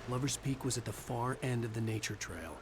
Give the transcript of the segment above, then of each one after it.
Lover's Peak was at the far end of the nature trail.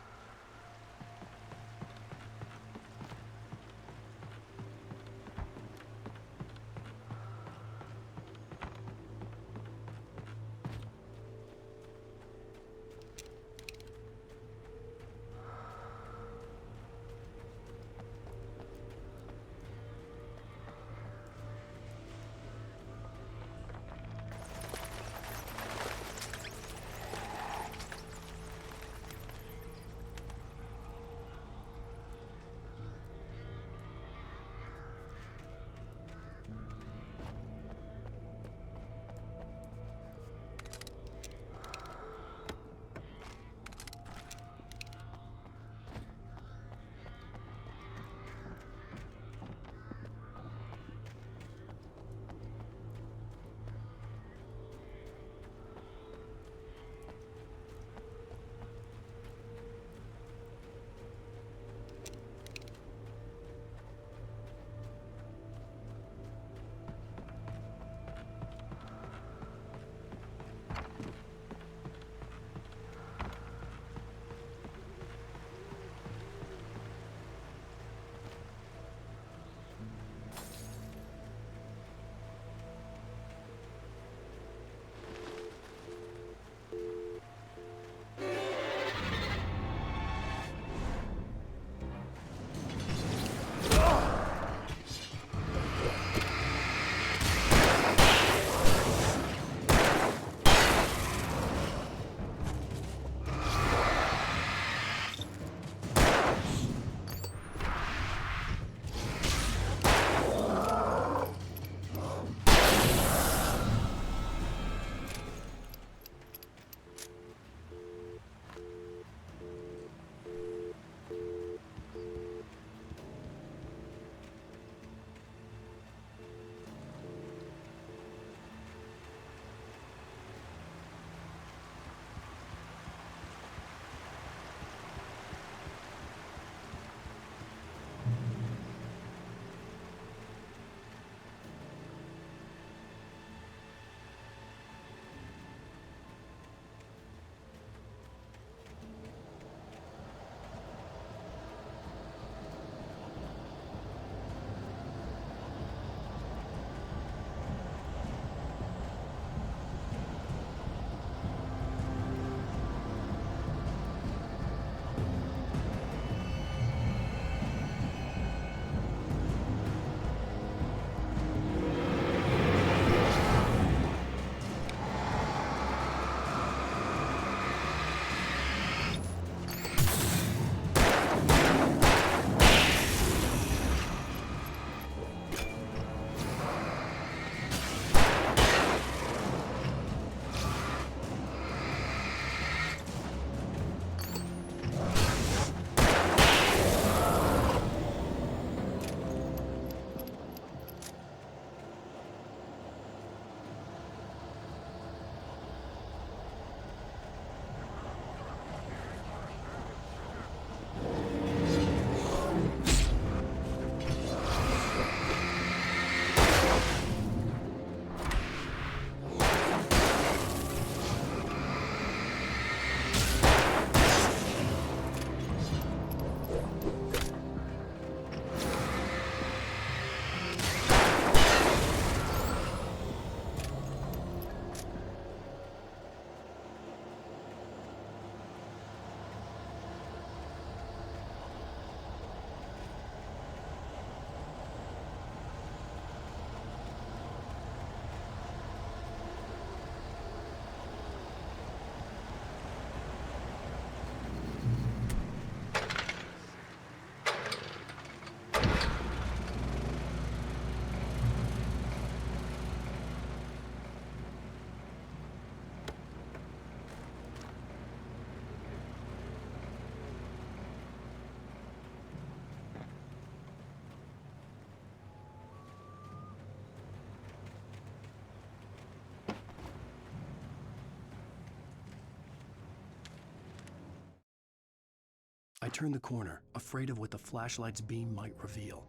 I turned the corner, afraid of what the flashlight's beam might reveal.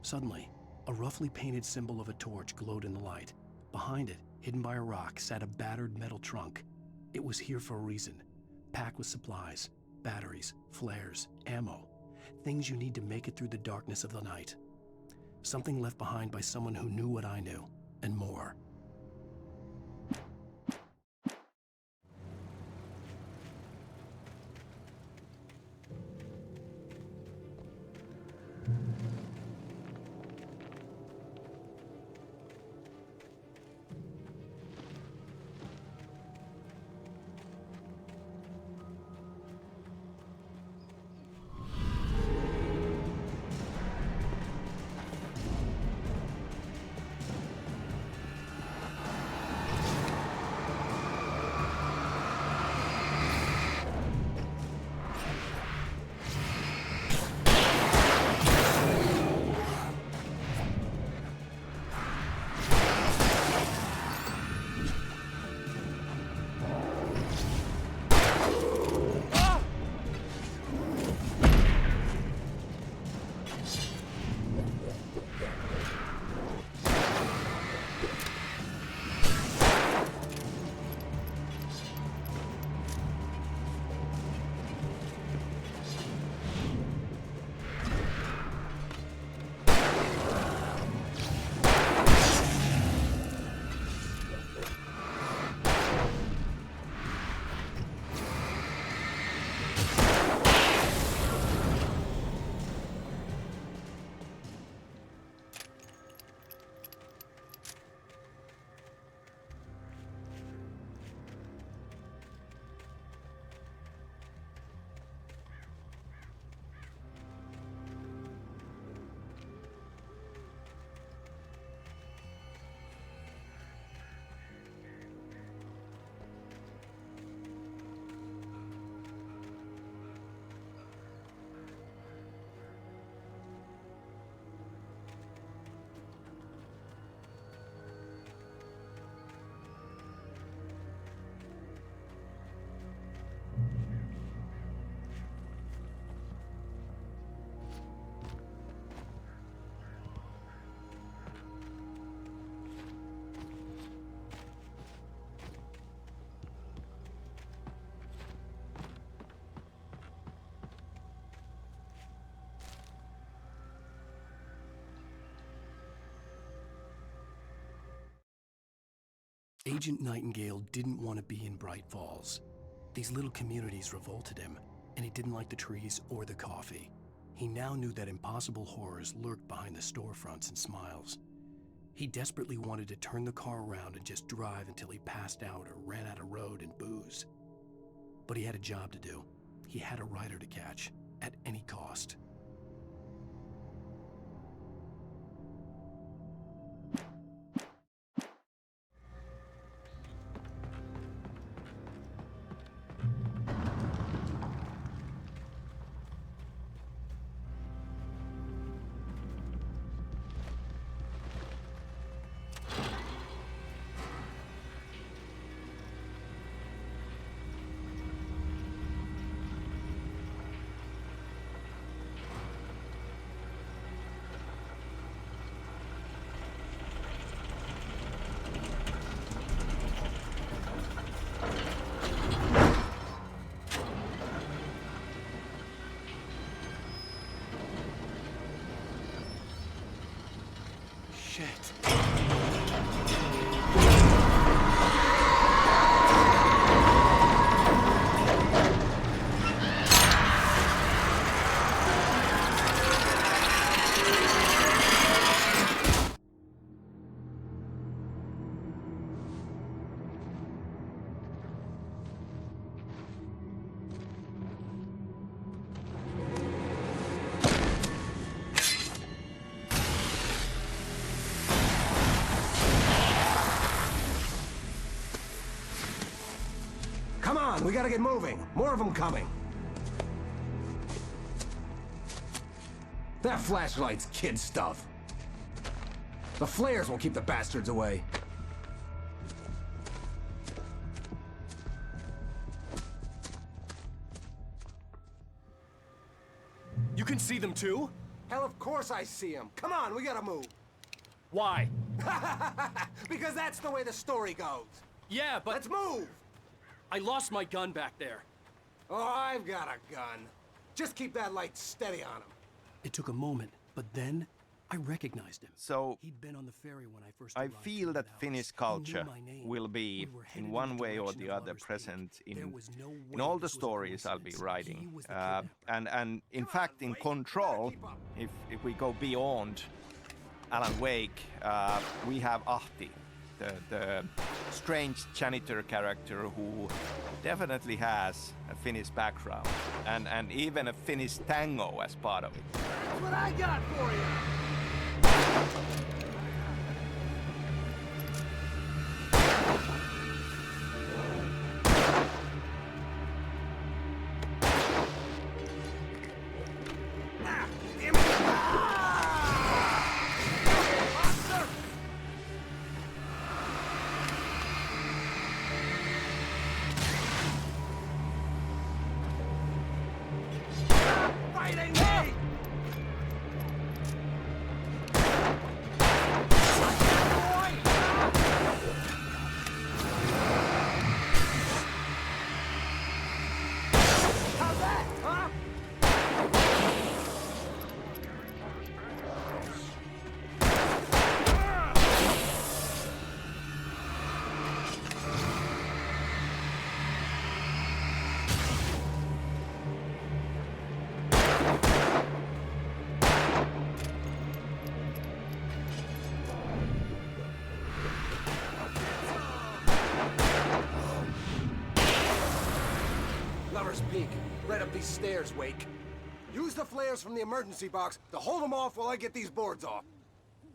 Suddenly, a roughly painted symbol of a torch glowed in the light. Behind it, hidden by a rock, sat a battered metal trunk. It was here for a reason, packed with supplies, batteries, flares, ammo, things you need to make it through the darkness of the night. Something left behind by someone who knew what I knew, and more. Agent Nightingale didn't want to be in Bright Falls. These little communities revolted him, and he didn't like the trees or the coffee. He now knew that impossible horrors lurked behind the storefronts and smiles. He desperately wanted to turn the car around and just drive until he passed out or ran out of road and booze. But he had a job to do. He had a rider to catch, at any cost. Shit. Come on, we gotta get moving. More of them coming. That flashlight's kid stuff. The flares will keep the bastards away. You can see them too? Hell, of course I see them. Come on, we gotta move. Why? Because that's the way the story goes. Yeah, but... Let's move! I lost my gun back there. Oh, I've got a gun. Just keep that light steady on him. It took a moment, but then I recognized him. So He'd been on the ferry when I first I arrived feel 2 that hours. Finnish He knew culture my name. will be, We were headed in one the way or direction the of other, Lover's Peak. present There in was no way all the this was a stories I'll be coincidence. He writing. was the kidnapper. And in fact, in Control, if we go beyond Alan Wake, we have Ahti, the strange janitor character who definitely has a Finnish background and even a Finnish tango as part of it. That's what I got for you! Ah, damn it! Monster! Fighting me! How's that, huh? Lover's Peak, right up these stairs, Wake. Use the flares from the emergency box to hold them off while I get these boards off.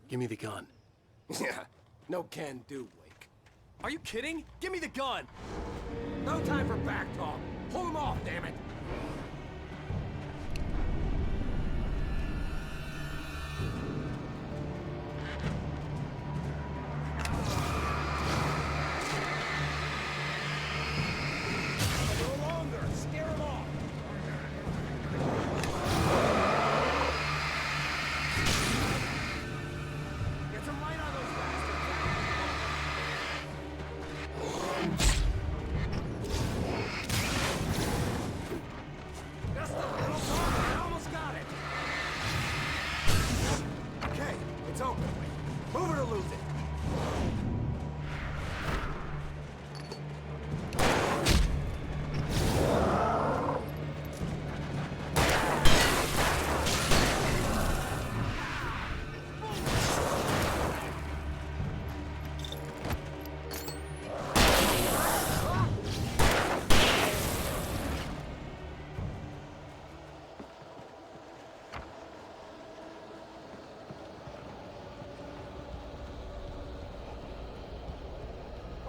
Give me the gun. Yeah, no can do, Wake. Are you kidding? Give me the gun! No time for back talk. Hold them off, damn it. No longer. Scare them off. Get some light on those bastards. Just a little more. I almost got it. Okay, it's open. Move it or lose it.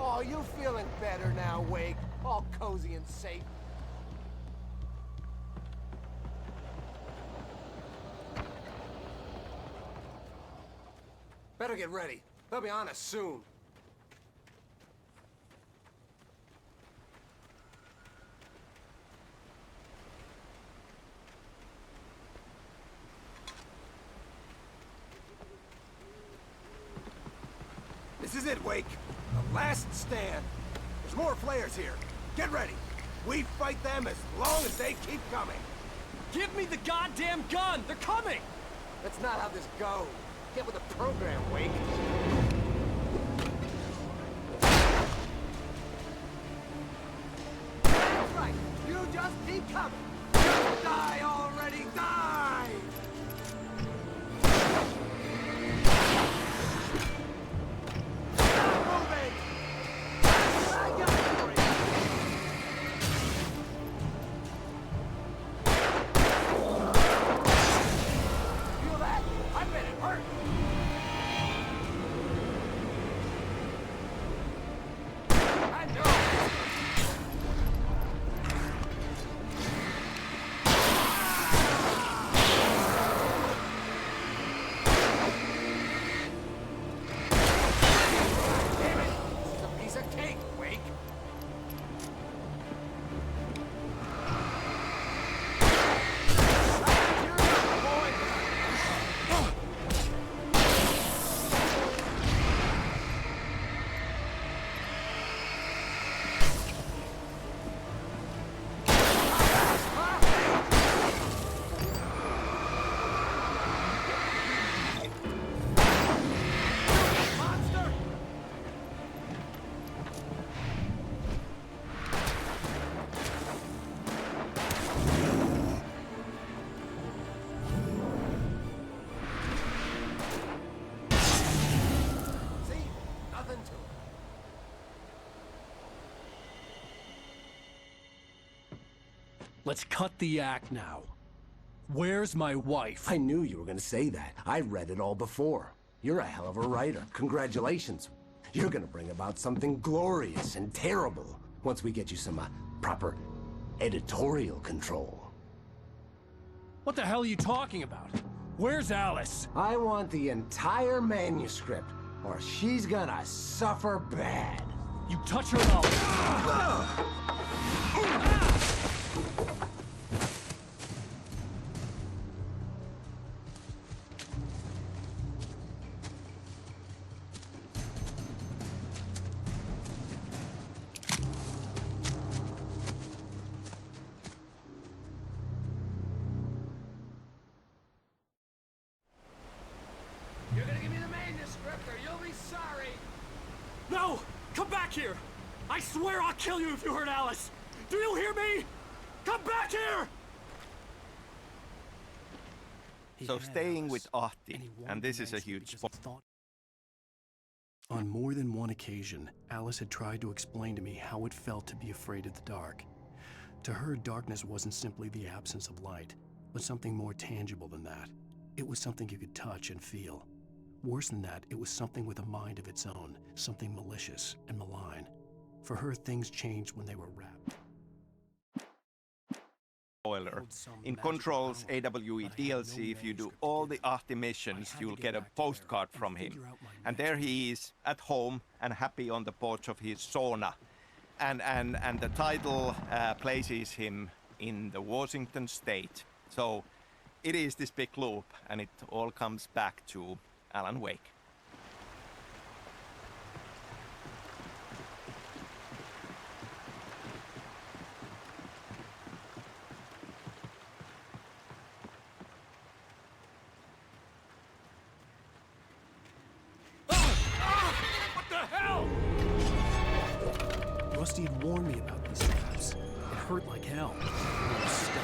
Oh, you feeling better now, Wake? All cozy and safe. Better get ready. They'll be on us soon. This is it, Wake. The last stand. There's more flares here. Get ready. We fight them as long as they keep coming. Give me the goddamn gun! They're coming! That's not how this goes. Get with the program, Wake. That's right. You just keep coming. Just die already. Die! Stop moving! I got it for you. Feel that? I bet it hurt. I know. Let's cut the act now. Where's my wife? I knew you were gonna say that. I read it all before. You're a hell of a writer. Congratulations. You're gonna bring about something glorious and terrible once we get you some proper editorial control. What the hell are you talking about? Where's Alice? I want the entire manuscript, or she's gonna suffer bad. You touch her now. You're gonna give me the manuscript or you'll be sorry! No! Come back here! I swear I'll kill you if you hurt Alice! Do you hear me? Come back here! So staying with Ahti, and this is a huge spot. On more than one occasion, Alice had tried to explain to me how it felt to be afraid of the dark. To her, darkness wasn't simply the absence of light, but something more tangible than that. It was something you could touch and feel. Worse than that, it was something with a mind of its own, something malicious and malign. For her, things changed when they were wrapped. Spoiler. In Control's AWE DLC, if you do all the Ahti missions, you'll get a postcard from him. And there he is, at home and happy on the porch of his sauna. And the title places him in the Washington state. So it is this big loop, and it all comes back to Alan Wake. What the hell? Rusty had warned me about these traps. It hurt like hell. I was stuck.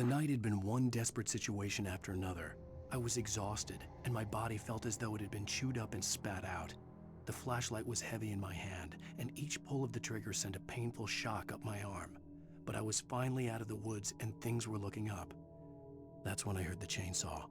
The night had been one desperate situation after another. I was exhausted, and my body felt as though it had been chewed up and spat out. The flashlight was heavy in my hand, and each pull of the trigger sent a painful shock up my arm. But I was finally out of the woods and things were looking up. That's when I heard the chainsaw.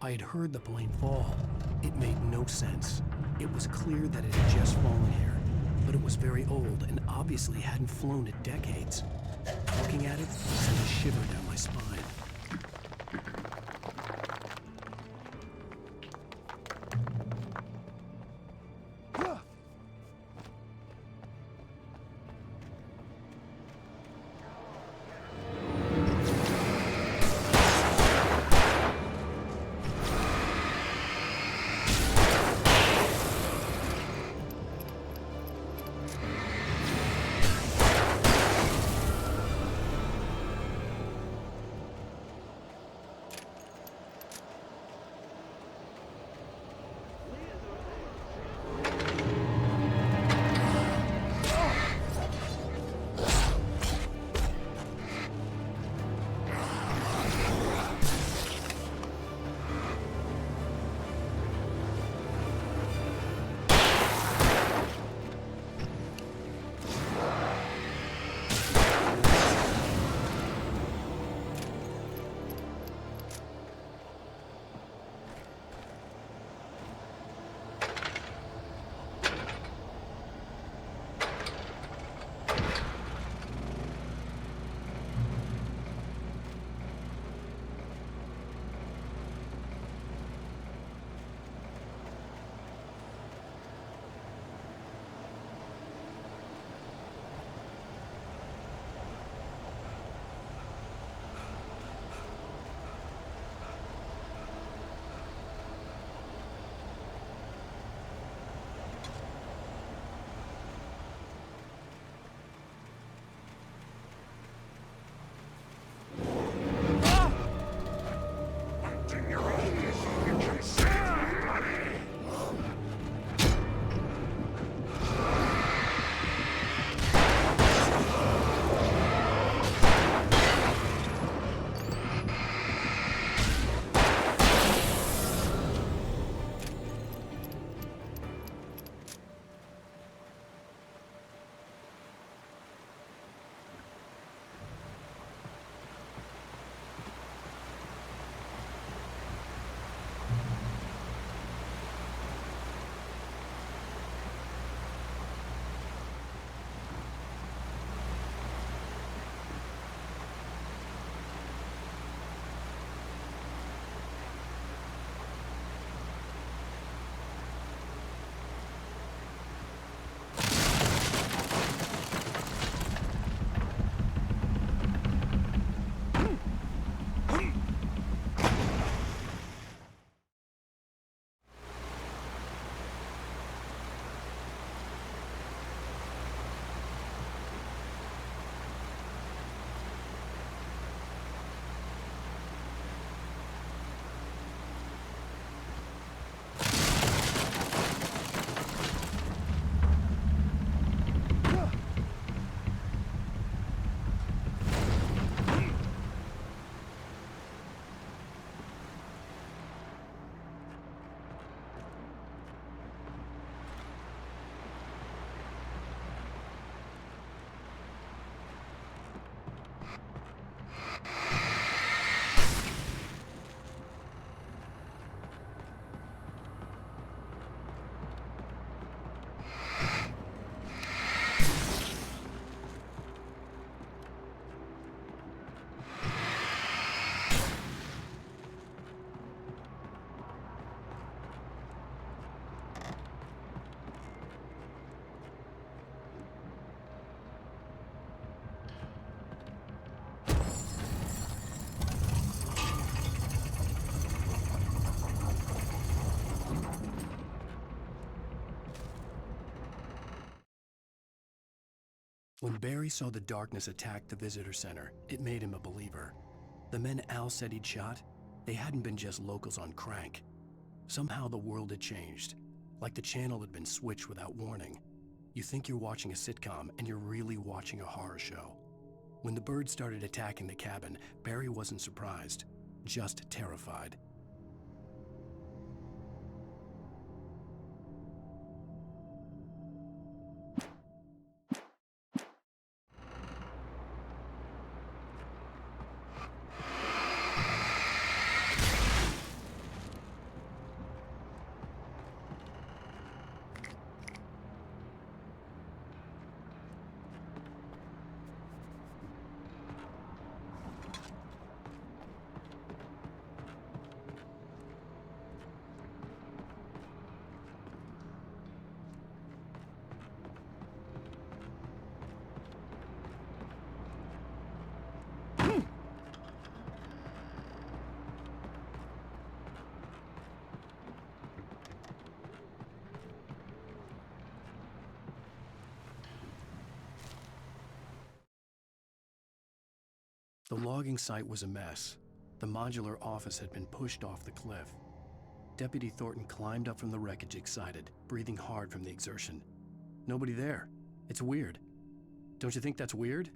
I had heard the plane fall. It made no sense. It was clear that it had just fallen here, but it was very old and obviously hadn't flown in decades. Looking at it sent a shiver down my spine. When Barry saw the darkness attack the visitor center, it made him a believer. The men Al said he'd shot, they hadn't been just locals on crank. Somehow the world had changed, like the channel had been switched without warning. You think you're watching a sitcom, and you're really watching a horror show. When the birds started attacking the cabin, Barry wasn't surprised, just terrified. The logging site was a mess. The modular office had been pushed off the cliff. Deputy Thornton climbed up from the wreckage excited, breathing hard from the exertion. Nobody there. It's weird. Don't you think that's weird?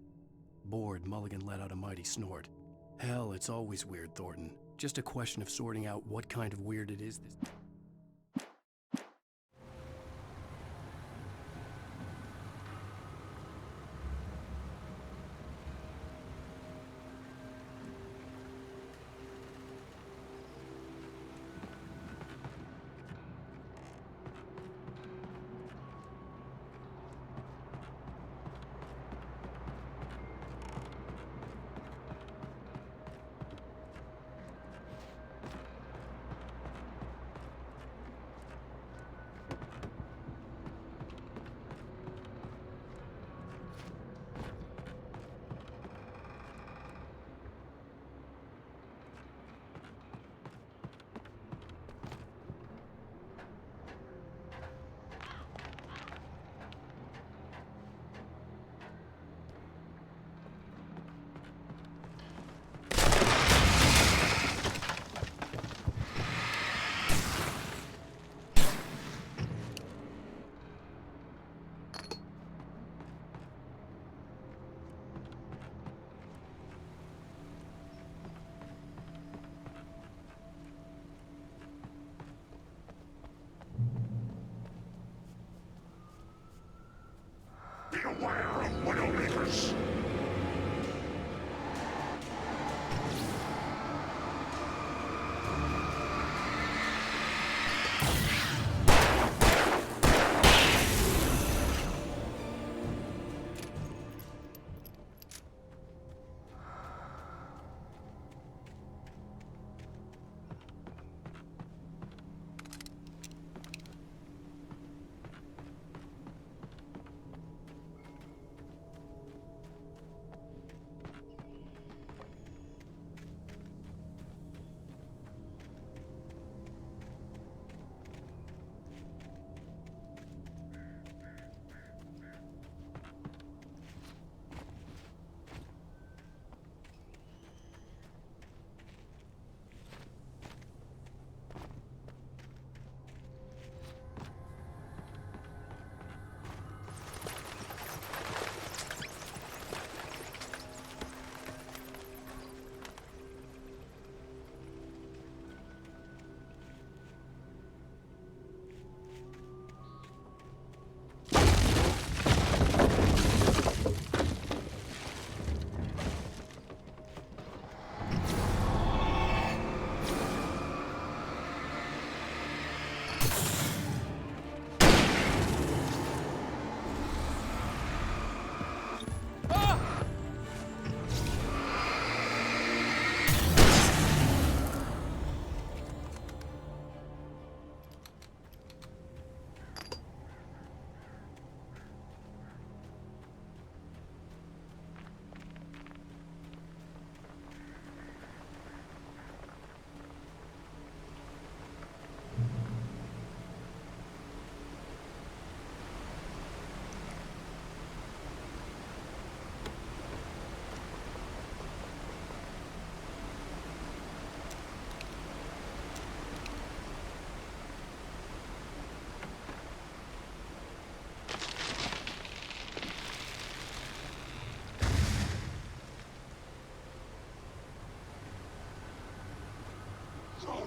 Bored, Mulligan let out a mighty snort. Hell, it's always weird, Thornton. Just a question of sorting out what kind of weird it is this... Beware of Widowmakers!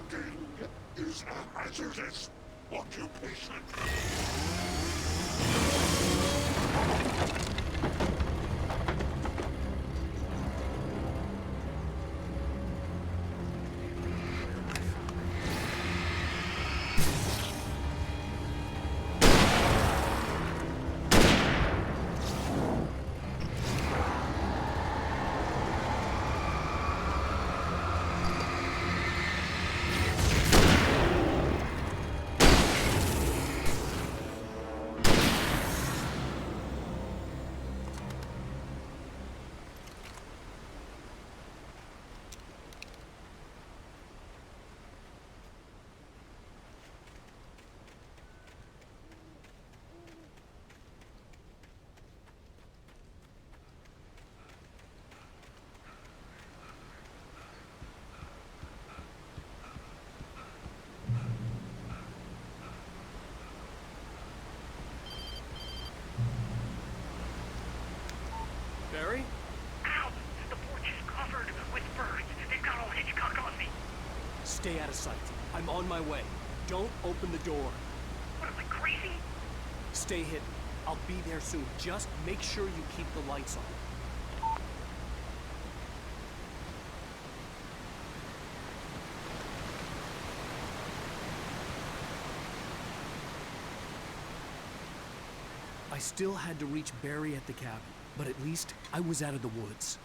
Working is a hazardous occupation. Barry? Ow! The porch is covered with birds. They've got all Hitchcock on me. Stay out of sight. I'm on my way. Don't open the door. What am I, crazy? Stay hidden. I'll be there soon. Just make sure you keep the lights on. I still had to reach Barry at the cabin, but at least I was out of the woods.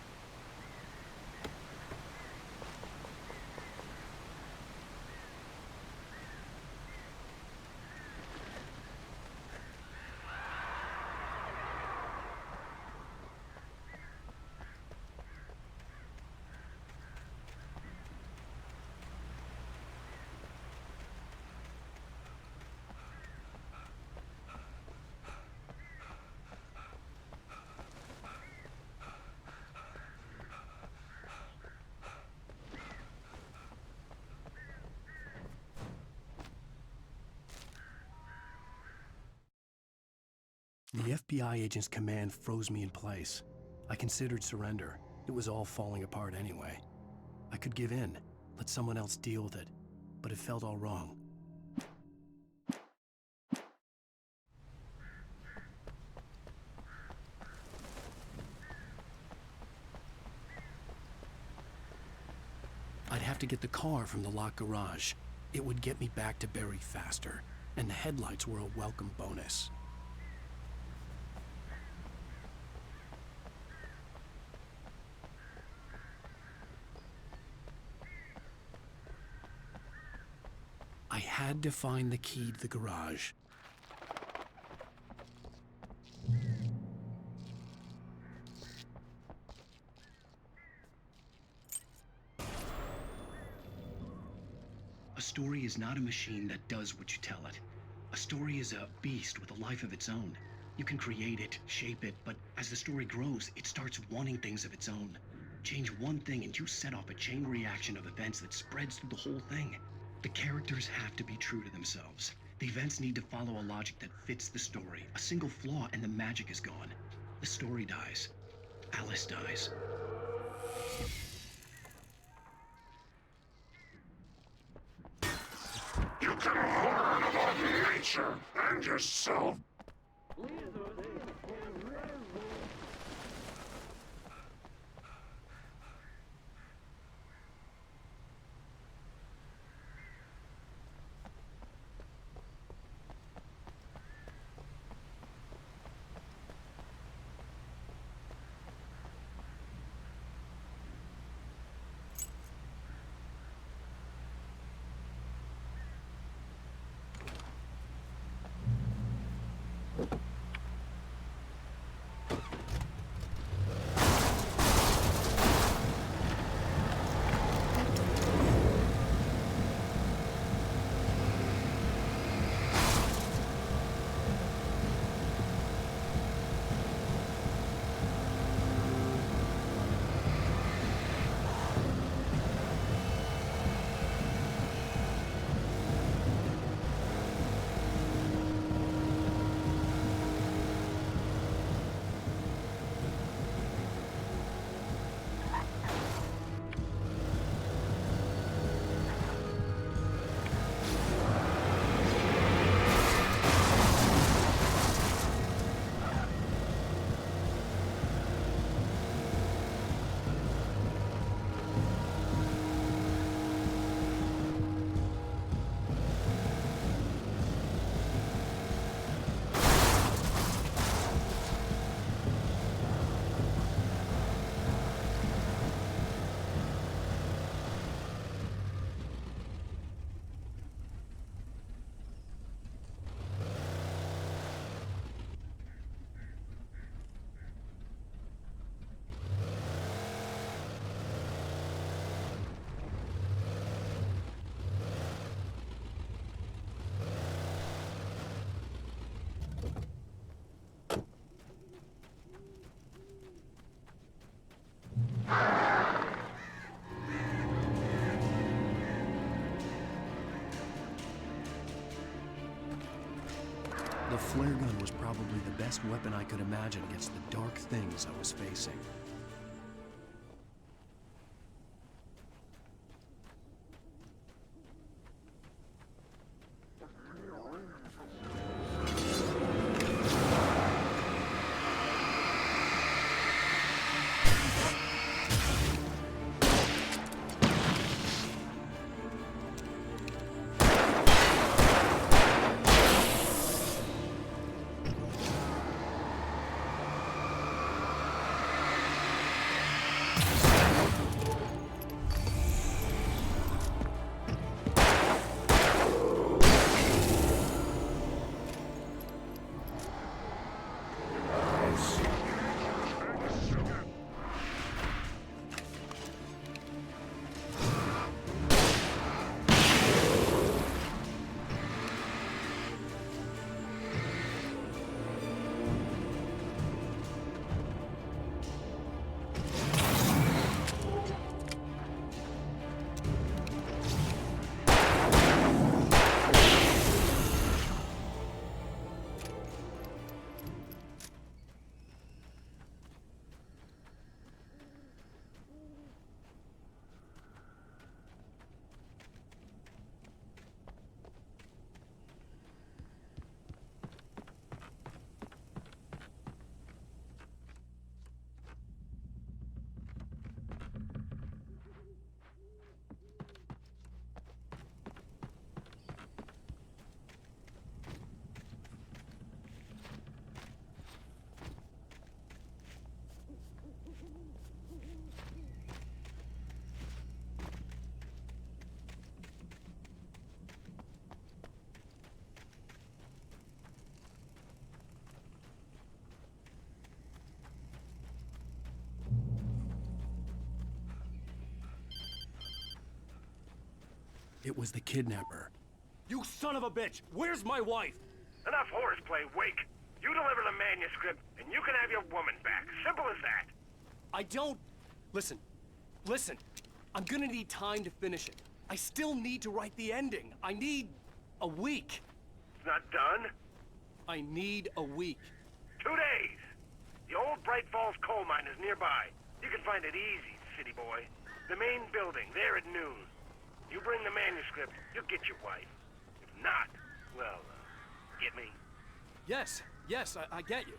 The FBI agent's command froze me in place. I considered surrender. It was all falling apart anyway. I could give in, let someone else deal with it, but it felt all wrong. I'd have to get the car from the locked garage. It would get me back to Barry faster, and the headlights were a welcome bonus. I had to find the key to the garage. A story is not a machine that does what you tell it. A story is a beast with a life of its own. You can create it, shape it, but as the story grows, it starts wanting things of its own. Change one thing and you set off a chain reaction of events that spreads through the whole thing. The characters have to be true to themselves. The events need to follow a logic that fits the story. A single flaw and the magic is gone. The story dies. Alice dies. You can learn about nature and yourself. The flare gun was probably the best weapon I could imagine against the dark things I was facing. It was the kidnapper. You son of a bitch! Where's my wife? Enough horseplay, Wake. You deliver the manuscript, and you can have your woman back. Simple as that. I don't... Listen. Listen. I'm gonna need time to finish it. I still need to write the ending. I need... a week. It's not done? I need a week. 2 days. The old Bright Falls coal mine is nearby. You can find it easy, city boy. The main building, there at noon. You bring the manuscript, you'll get your wife. If not, well, get me? Yes, I get you.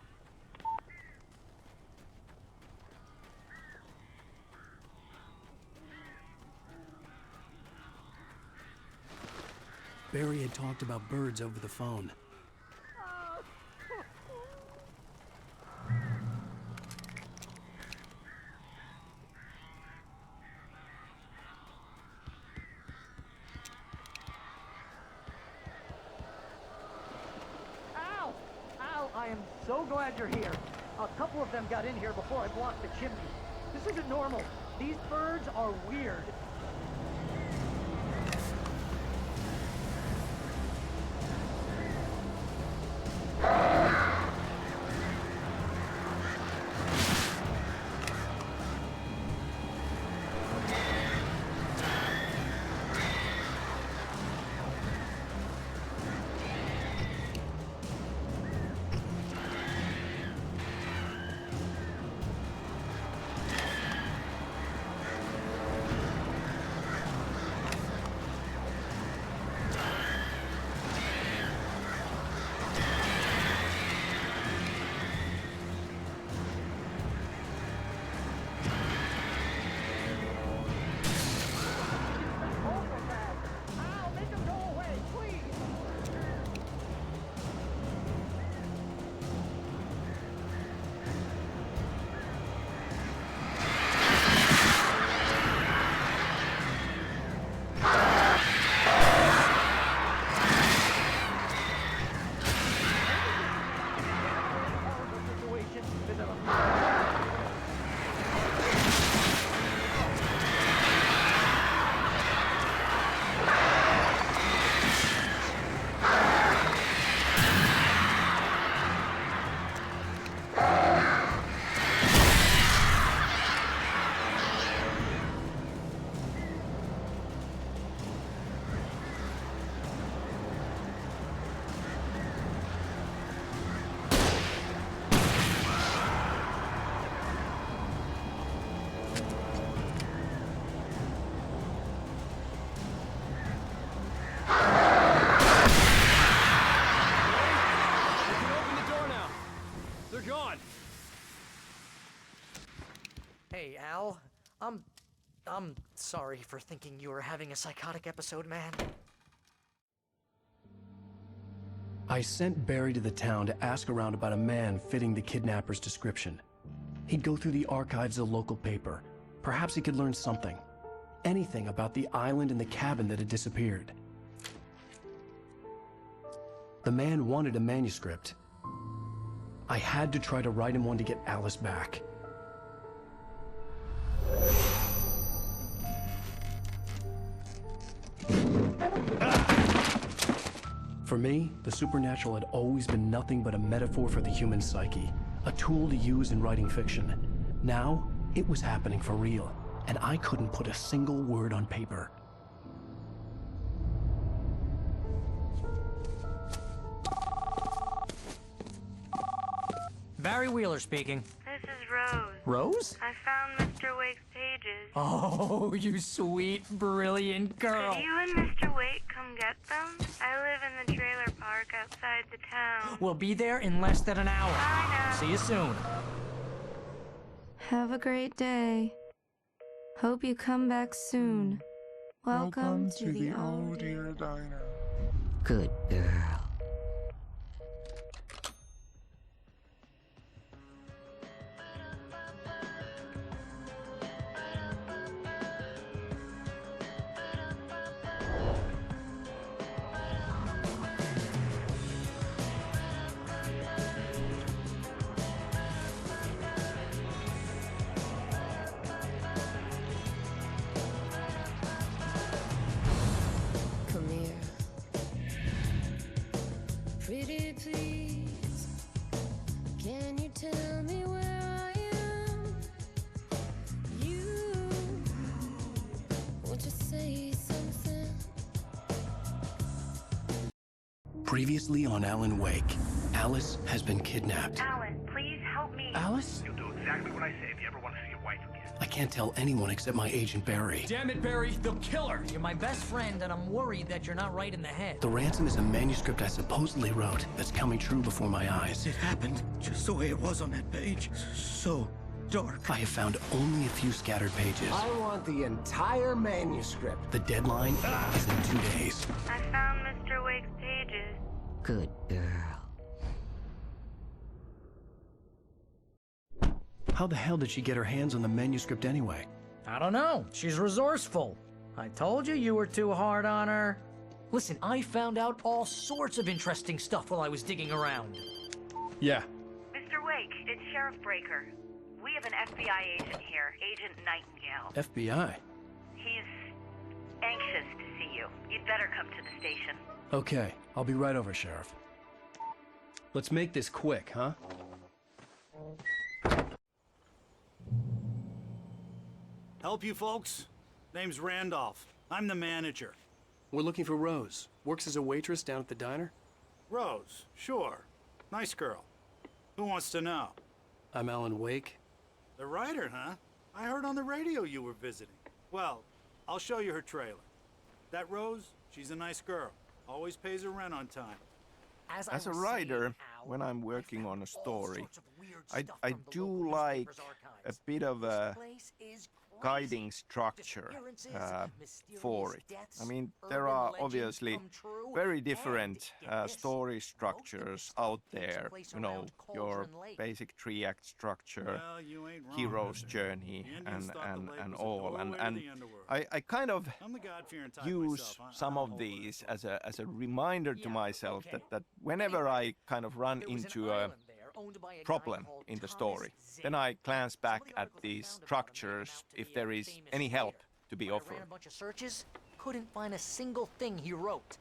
Barry had talked about birds over the phone. I am so glad you're here. A couple of them got in here before I blocked the chimney. This isn't normal. These birds are weird. Al. I'm sorry for thinking you were having a psychotic episode, man. I sent Barry to the town to ask around about a man fitting the kidnapper's description. He'd go through the archives of the local paper. Perhaps he could learn something. Anything about the island and the cabin that had disappeared. The man wanted a manuscript. I had to try to write him one to get Alice back. For me, the supernatural had always been nothing but a metaphor for the human psyche, a tool to use in writing fiction. Now, it was happening for real, and I couldn't put a single word on paper. Barry Wheeler speaking. This is Rose. Rose? I found Mr. Wake's pages. Oh, you sweet, brilliant girl. Could you and Mr. Wake come get them? I live in the trailer park outside the town. We'll be there in less than an hour. I know. See you soon. Have a great day. Hope you come back soon. Welcome to the Oh Dear Diner. Good girl. Come here. Pretty please. Can you tell me where I am? You. Won't you say something? Previously on Alan Wake, Alice has been kidnapped. Alan, please help me. Alice? You'll do exactly what I say if you ever want to see your wife again. I can't tell anyone except my agent Barry. Damn it, Barry, they'll kill her. You're my best friend, and I'm worried that you're not right in the head. The ransom is a manuscript I supposedly wrote that's coming true before my eyes. It happened just the way it was on that page. So dark. I have found only a few scattered pages. I want the entire manuscript. The deadline is in 2 days. I found Mr. Wake's pages. Good girl. How the hell did she get her hands on the manuscript anyway? I don't know. She's resourceful. I told you you were too hard on her. Listen, I found out all sorts of interesting stuff while I was digging around. Yeah. Mr. Wake, it's Sheriff Breaker. We have an FBI agent here, Agent Nightingale. FBI? He's anxious to see you. You'd better come to the station. Okay, I'll be right over, Sheriff. Let's make this quick, huh? Help you folks? Name's Randolph. I'm the manager. We're looking for Rose. Works as a waitress down at the diner. Rose, sure. Nice girl. Who wants to know? I'm Alan Wake. The writer, huh? I heard on the radio you were visiting. Well, I'll show you her trailer. That Rose, she's a nice girl. Always pays her rent on time. As a writer, when I'm working on a story, I do like a bit of a guiding structure for it. I mean, there are obviously very different story structures out there. You know, your basic three-act structure, hero's journey, and all. And I kind of use some of these as a reminder to myself that whenever I kind of run into a problem in the story, then I glance back at these structures if there is any help to be offered. I ran a bunch of searches, couldn't find a single thing he wrote.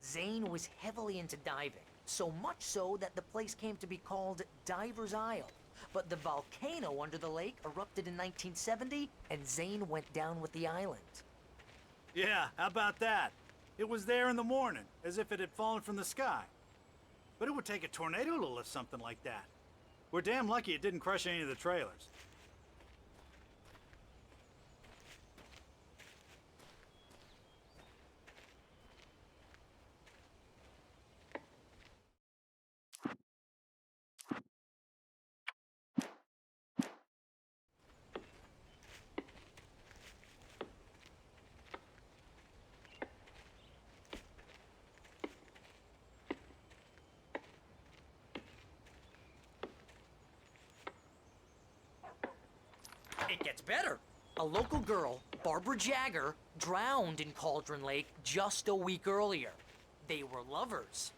Zane was heavily into diving, so much so that the place came to be called Diver's Isle. But the volcano under the lake erupted in 1970, and Zane went down with the island. Yeah, how about that? It was there in the morning, as if it had fallen from the sky. But it would take a tornado to lift something like that. We're damn lucky it didn't crush any of the trailers. It gets better. A local girl, Barbara Jagger, drowned in Cauldron Lake just a week earlier. They were lovers.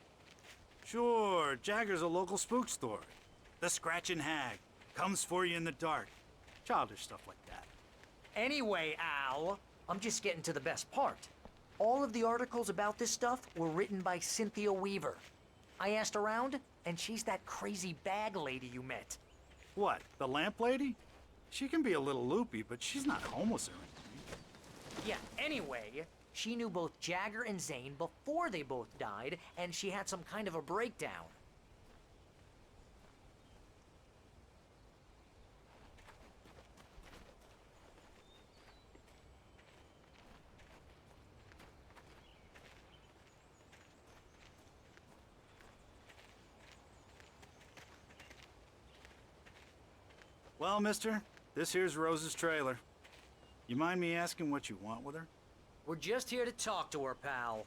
Sure, Jagger's a local spook story. The Scratching Hag comes for you in the dark. Childish stuff like that. Anyway, Al, I'm just getting to the best part. All of the articles about this stuff were written by Cynthia Weaver. I asked around, and she's that crazy bag lady you met. What, the lamp lady? She can be a little loopy, but she's not homeless or anything. Yeah, anyway, she knew both Jagger and Zane before they both died, and she had some kind of a breakdown. Well, mister, this here's Rose's trailer. You mind me asking what you want with her? We're just here to talk to her, pal.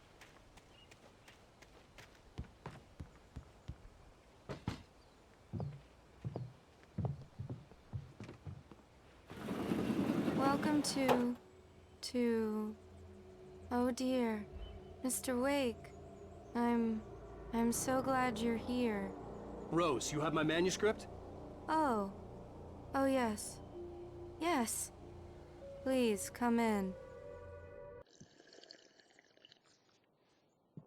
Welcome to... Oh dear, Mr. Wake. I'm so glad you're here. Rose, you have my manuscript? Oh. Oh, yes. Yes. Please, come in.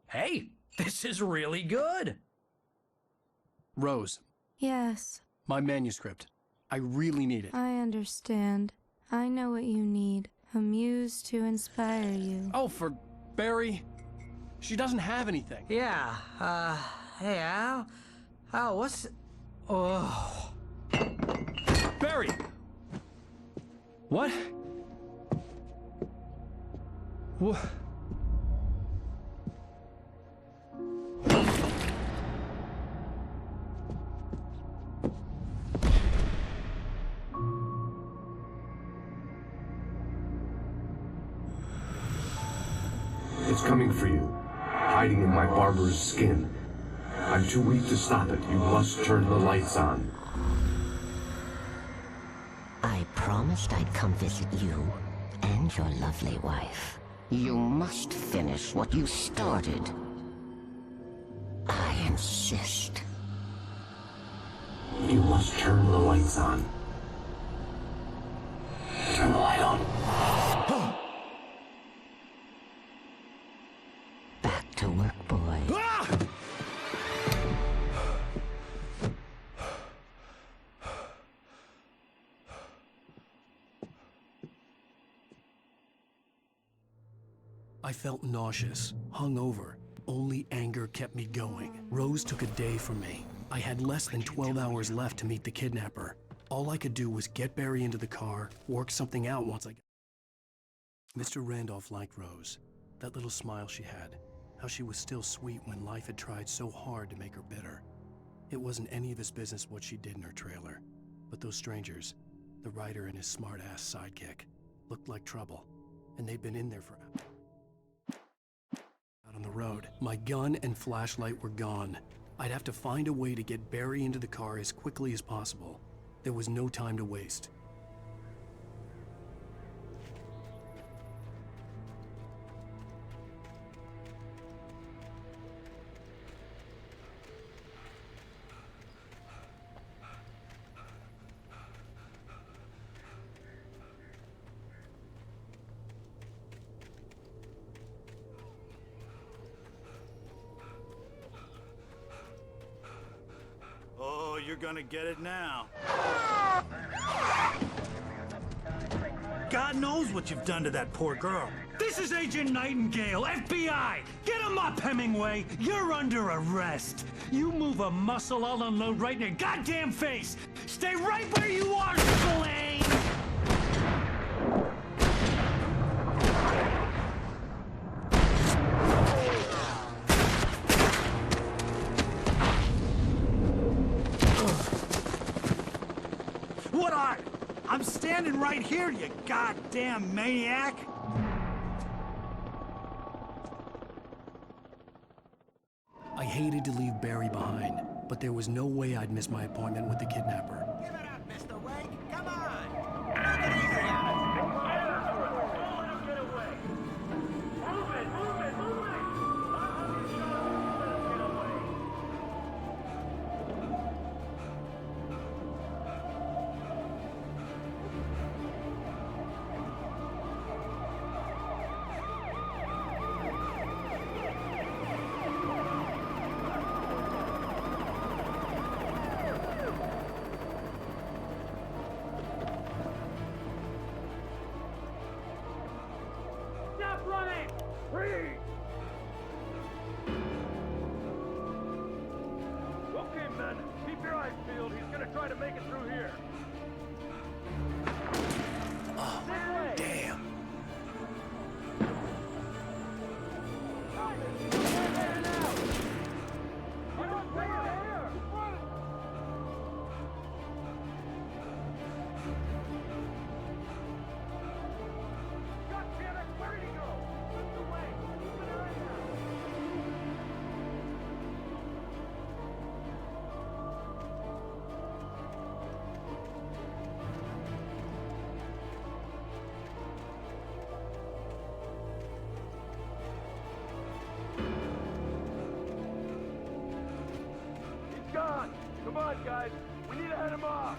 Hey, this is really good. Rose, Yes, my manuscript. I really need it. I understand. I know what you need. A muse to inspire you. Oh, for Barry? She doesn't have anything. Yeah, hey, Al? Al, what's... Oh... Barry! What? What? It's coming for you, hiding in my barber's skin. I'm too weak to stop it. You must turn the lights on. I promised I'd come visit you and your lovely wife. You must finish what you started. I insist. You must turn the lights on. Turn the light on. Back to work, boy. I felt nauseous, hungover. Only anger kept me going. Rose took a day from me. I had less than 12 hours left to meet the kidnapper. All I could do was get Barry into the car, work something out once I got... Mr. Randolph liked Rose. That little smile she had. How she was still sweet when life had tried so hard to make her bitter. It wasn't any of his business what she did in her trailer. But those strangers, the writer and his smart-ass sidekick, looked like trouble. And they'd been in there for... Out on the road, my gun and flashlight were gone. I'd have to find a way to get Barry into the car as quickly as possible. There was no time to waste. Oh, you're gonna get it now. God knows what you've done to that poor girl. This is Agent Nightingale, FBI! Get him up, Hemingway! You're under arrest! You move a muscle, I'll unload right in your goddamn face! Stay right where you are, Slane! What are you? I'm standing right here, you goddamn maniac! I hated to leave Barry behind, but there was no way I'd miss my appointment with the kidnapper. Give it up, Mr. Wake! Come on! Take it easy on it! Come on, guys. We need to head him off.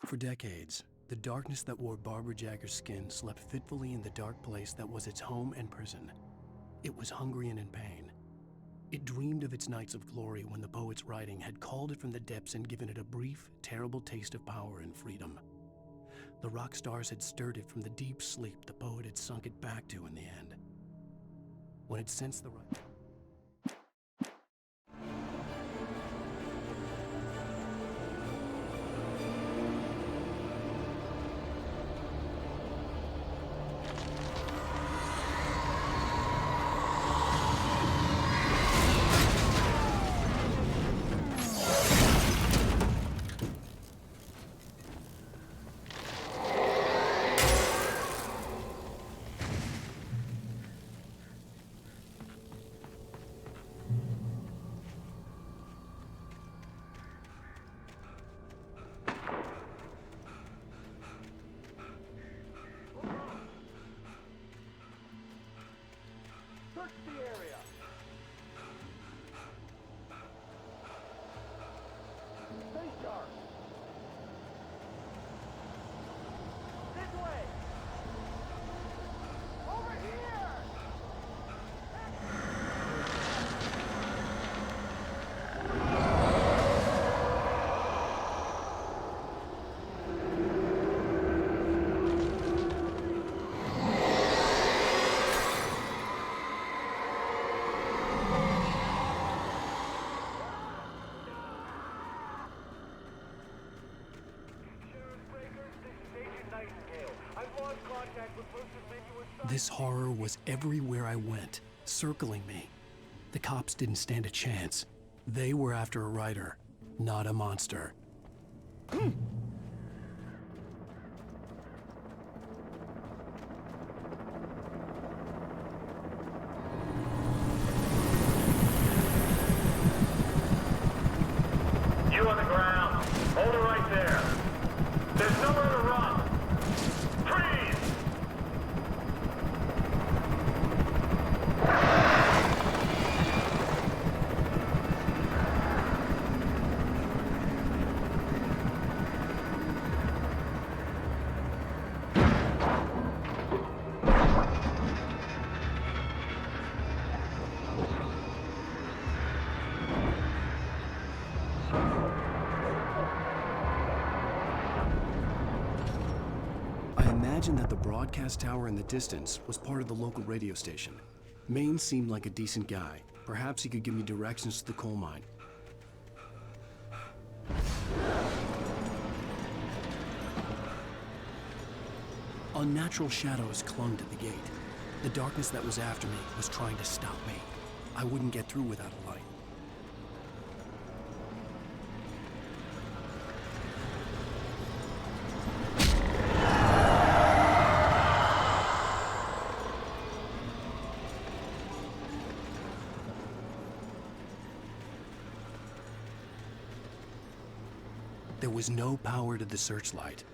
For decades, the darkness that wore Barbara Jagger's skin slept fitfully in the dark place that was its home and prison. It was hungry and in pain. It dreamed of its nights of glory when the poet's writing had called it from the depths and given it a brief, terrible taste of power and freedom. The rock stars had stirred it from the deep sleep the poet had sunk it back to in the end. When it sensed the right... Search the area. Stay sharp. This way. Over here. This horror was everywhere I went, circling me. The cops didn't stand a chance. They were after a writer, not a monster. You on the ground. Hold it right there. There's nowhere to run. Freeze! imagined that the broadcast tower in the distance was part of the local radio station. Maine seemed like a decent guy. Perhaps he could give me directions to the coal mine. Unnatural shadows clung to the gate. The darkness that was after me was trying to stop me. I wouldn't get through without a light. There was no power to the searchlight.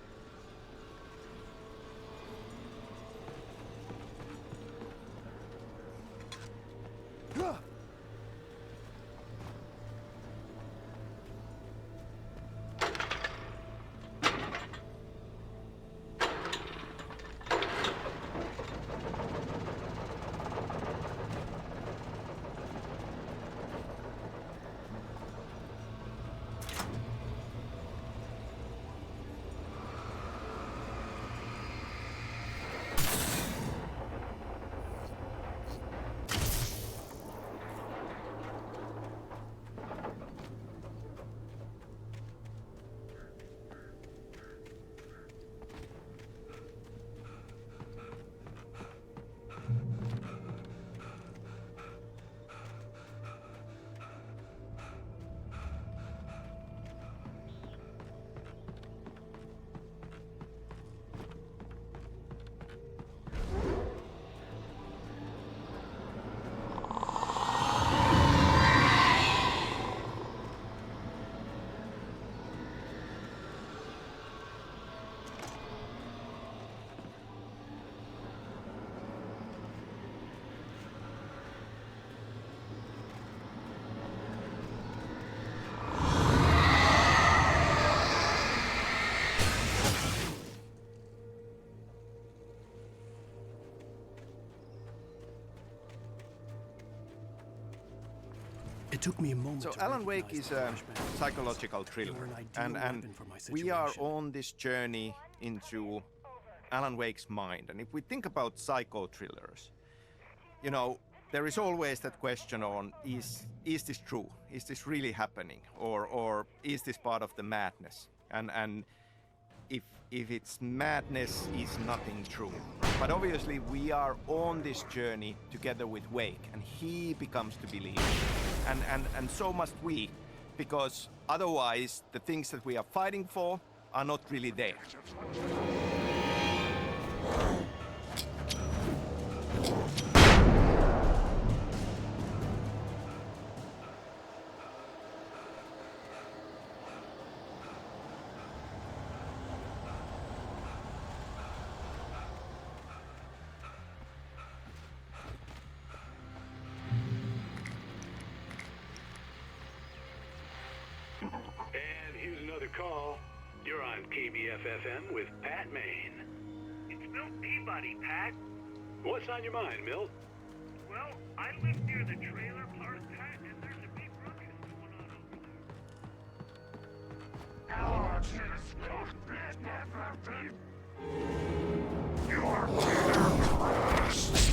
It took me a moment. So to Alan Wake recognize is the a flashbang. psychological They thriller, were an ideal and weapon for my we are situation. on this journey into Alan Wake's mind. And if we think about psycho thrillers, you know, there is always that question on, is this true? Is this really happening? Or is this part of the madness? And if it's madness, is nothing true. But obviously we are on this journey together with Wake, and he becomes to believe. And so must we, because otherwise the things that we are fighting for are not really there. And here's another call. You're on KBFFM with Pat Maine. It's Milt Peabody, Pat. What's on your mind, Milt? Well, I live near the trailer park, Pat, and there's a big ruckus going on over there. Our just don't be You're crushed.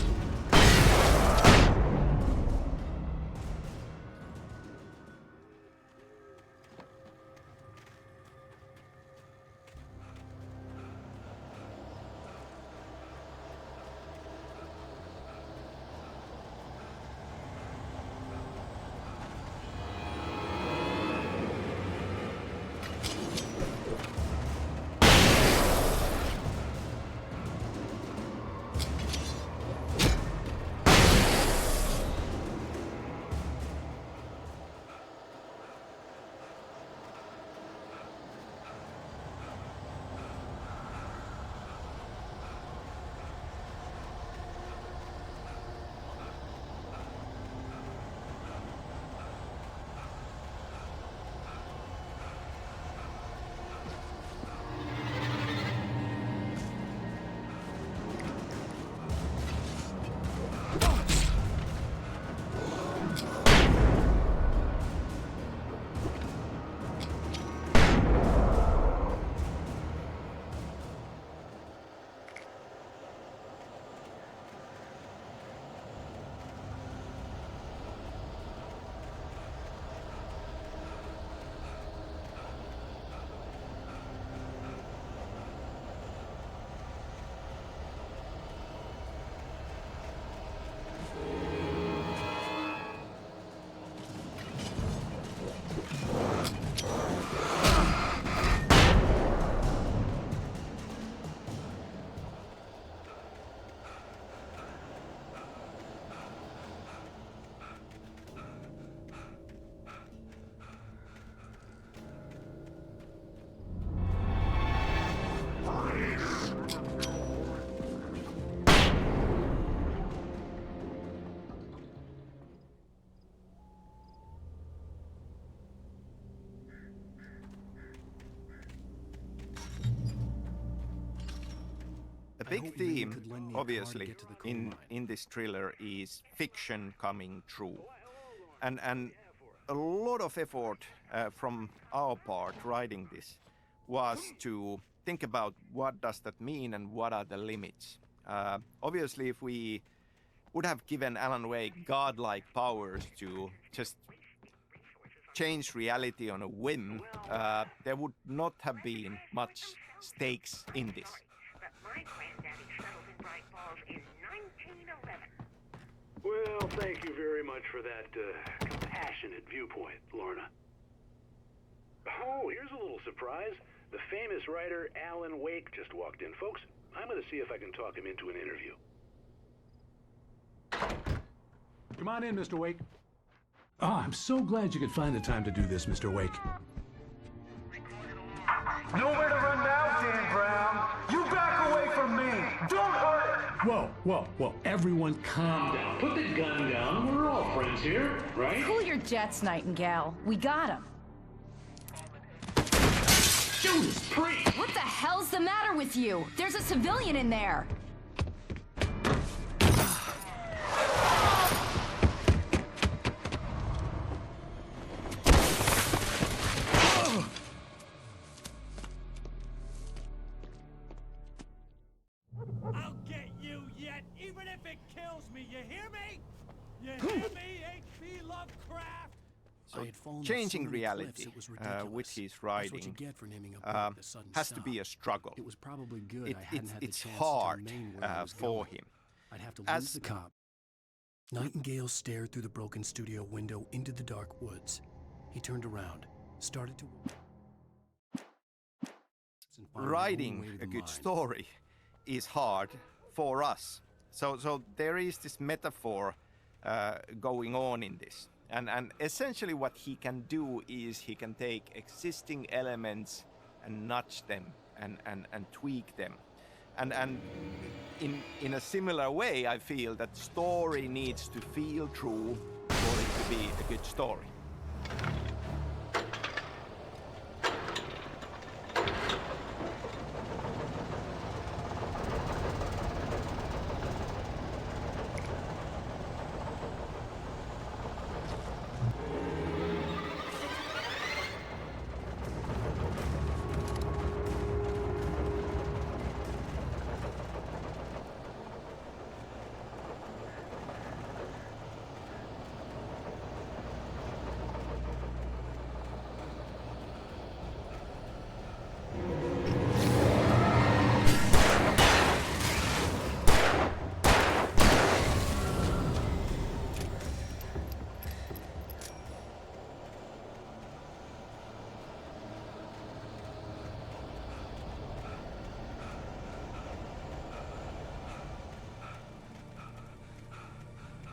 big theme, obviously, in this thriller is fiction coming true. And a lot of effort from our part writing this was to think about what does that mean and what are the limits. Obviously, if we would have given Alan Wake godlike powers to just change reality on a whim, there would not have been much stakes in this. My granddaddy settled in Bright Falls in 1911. Well, thank you very much for that compassionate viewpoint, Lorna. Oh, here's a little surprise. The famous writer Alan Wake just walked in. Folks, I'm going to see if I can talk him into an interview. Come on in, Mr. Wake. Oh, I'm so glad you could find the time to do this, Mr. Wake. Nowhere to run now, Dan Brown. You back away from me. Don't hurt it. Whoa. Everyone calm down. Put the gun down. We're all friends here, right? Cool your jets, Nightingale. We got him. Judas Priest! What the hell's the matter with you? There's a civilian in there. I'll get you yet, even if it kills me. You hear me? You hear me, H.P. Lovecraft? So changing reality with his writing has to be a struggle. It was probably good. It's hard for him. I'd have to lose the cop. Nightingale stared through the broken studio window into the dark woods. He turned around, started to... Writing a good story is hard for us. So there is this metaphor going on in this. And essentially what he can do is he can take existing elements and nudge them and tweak them. And in a similar way, I feel that story needs to feel true for it to be a good story.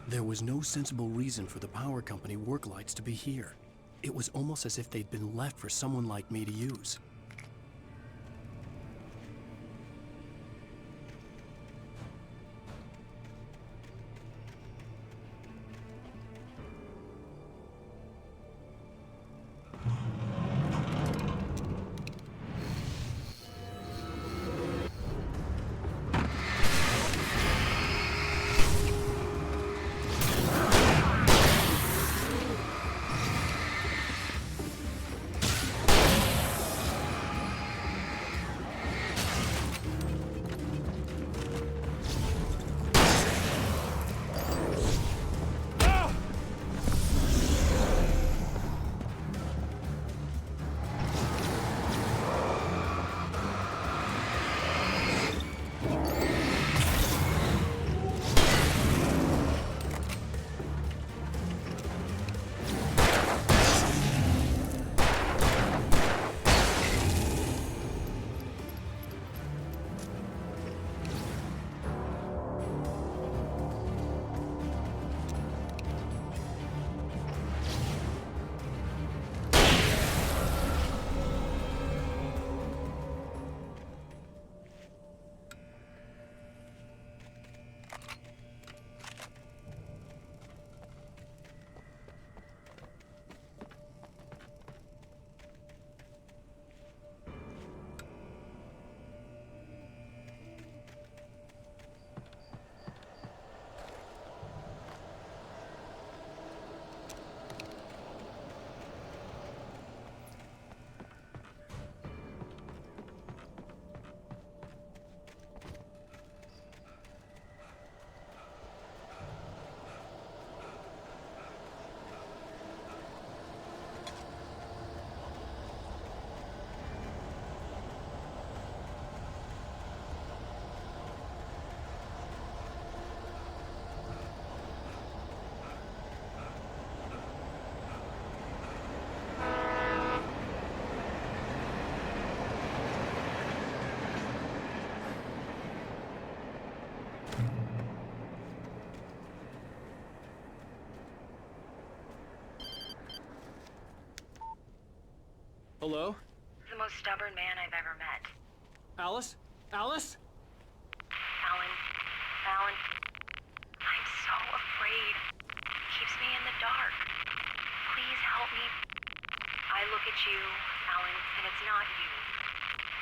There was no sensible reason for the power company work lights to be here. It was almost as if they'd been left for someone like me to use. Hello? The most stubborn man I've ever met. Alice? Alice? Alan. Alan. I'm so afraid. Keeps me in the dark. Please help me. I look at you, Alan, and it's not you.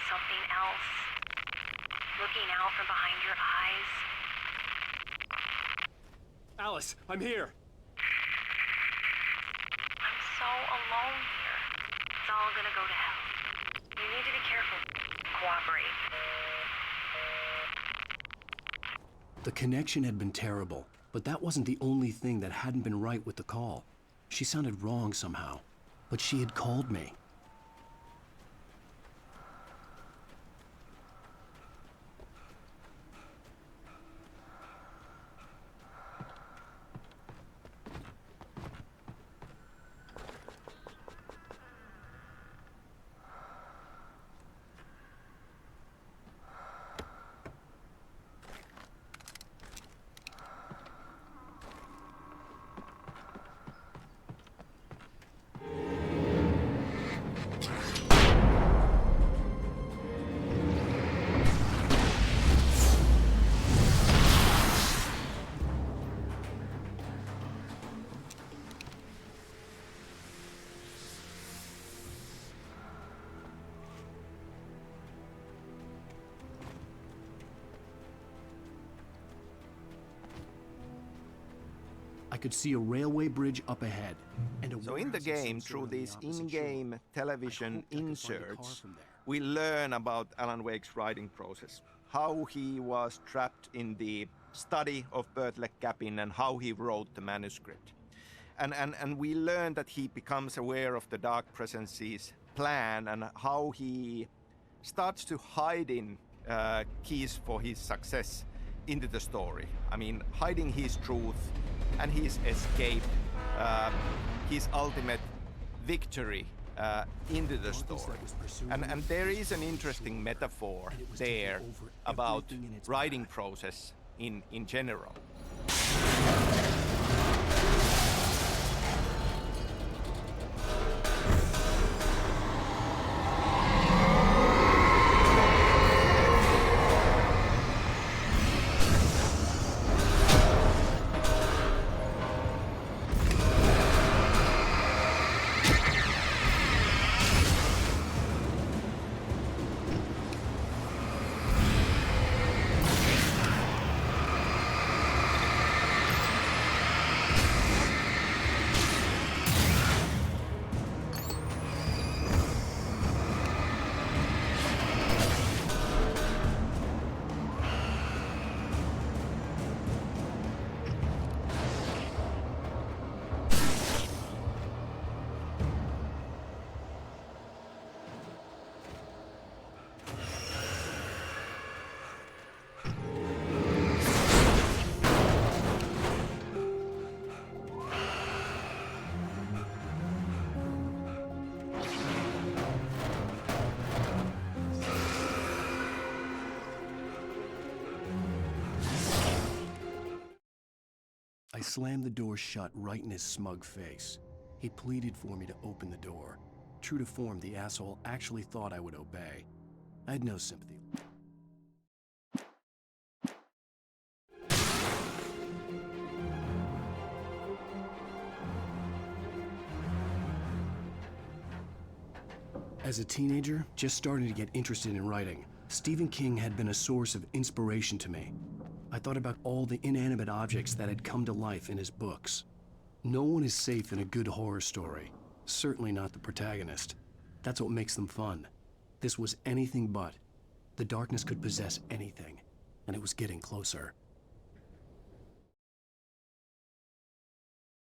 Something else. Looking out from behind your eyes. Alice, I'm here. I'm so alone here. It's all gonna go to hell. You need to be careful. Cooperate. The connection had been terrible, but that wasn't the only thing that hadn't been right with the call. She sounded wrong somehow, but she had called me. I could see a railway bridge up ahead, and a So in the game, through these in-game television inserts, we learn about Alan Wake's writing process, how he was trapped in the study of Bertlek cabin and how he wrote the manuscript. And we learn that he becomes aware of the Dark Presence's plan and how he starts to hide in keys for his success into the story. I mean, hiding his truth and his escape, his ultimate victory into the story. And there is an interesting metaphor there about writing process in general. I slammed the door shut right in his smug face. He pleaded for me to open the door. True to form, the asshole actually thought I would obey. I had no sympathy. As a teenager, just starting to get interested in writing, Stephen King had been a source of inspiration to me. I thought about all the inanimate objects that had come to life in his books. No one is safe in a good horror story. Certainly not the protagonist. That's what makes them fun. This was anything but. The darkness could possess anything, and it was getting closer.